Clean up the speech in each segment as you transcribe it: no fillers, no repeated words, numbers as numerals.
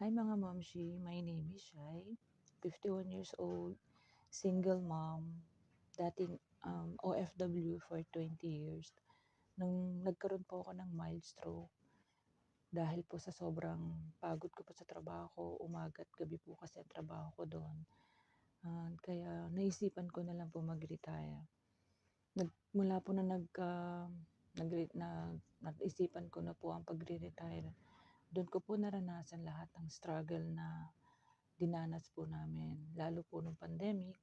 Hi mga momshi, my name is Shai, 51 years old, single mom, dating OFW for 20 years. Nung nagkaroon po ako ng mild stroke, dahil po sa sobrang pagod ko po sa trabaho, umaga at gabi po kasi ang trabaho ko doon. Kaya naisipan ko na lang po mag-retire. Mula po na nag-isipan ko na po ang pagre-retire, doon ko po naranasan lahat ng struggle na dinanas po namin. Lalo po nung pandemic,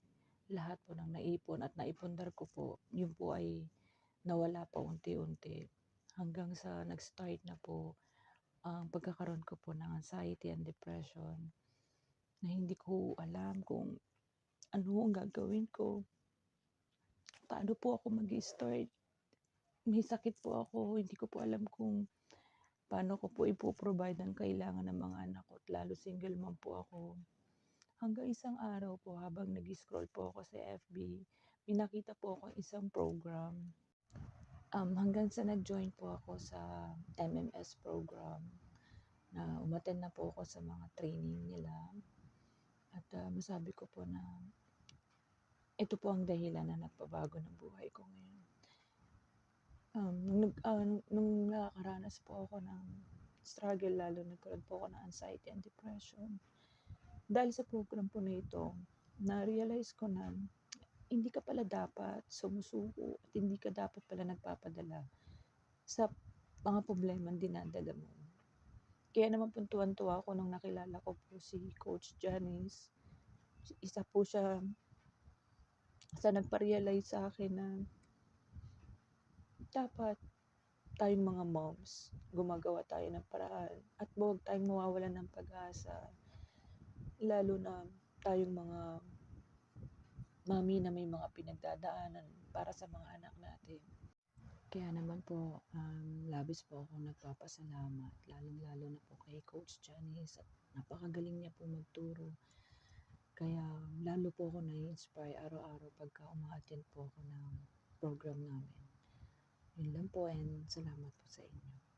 lahat po ng naipon at naipundar ko po, yun po ay nawala pa unti-unti. Hanggang sa nag-start na po ang pagkakaroon ko po ng anxiety and depression na hindi ko alam kung ano ang gagawin ko. Paano po ako mag-start? May sakit po ako, hindi ko po alam kung paano ko po ipoprovide ang kailangan ng mga anak ko, at lalo single mom po ako. Hanggang isang araw po habang nag-scroll po ako sa FB, may nakita po ako isang program. Hanggang sa nag-join po ako sa MMS program na umattend na po ako sa mga training nila. At masabi ko po na ito po ang dahilan na nagpabago ng buhay ko ngayon. Nung nakakaranas po ako ng struggle, lalo nagkaroon po ako ng anxiety and depression. Dahil sa program po na ito, na-realize ko na hindi ka pala dapat sumusuko at hindi ka dapat pala nagpapadala sa mga problema dinadala mo. Kaya naman po tuwan-tuwa ako nung nakilala ko po si Coach Janice. Isa po siya sa nagpa-realize sa akin na dapat tayong mga moms, gumagawa tayo ng paraan at huwag tayong mawawalan ng pag-asa. Lalo na tayong mga mami na may mga pinagdadaanan para sa mga anak natin. Kaya naman po, labis po ako nagpapasalamat, lalong-lalo na po kay Coach Janice, at napakagaling niya po magturo. Kaya lalo po ako na-inspire araw-araw pagka uma-attend po ako ng program namin. Yun lang po, and salamat po sa inyo.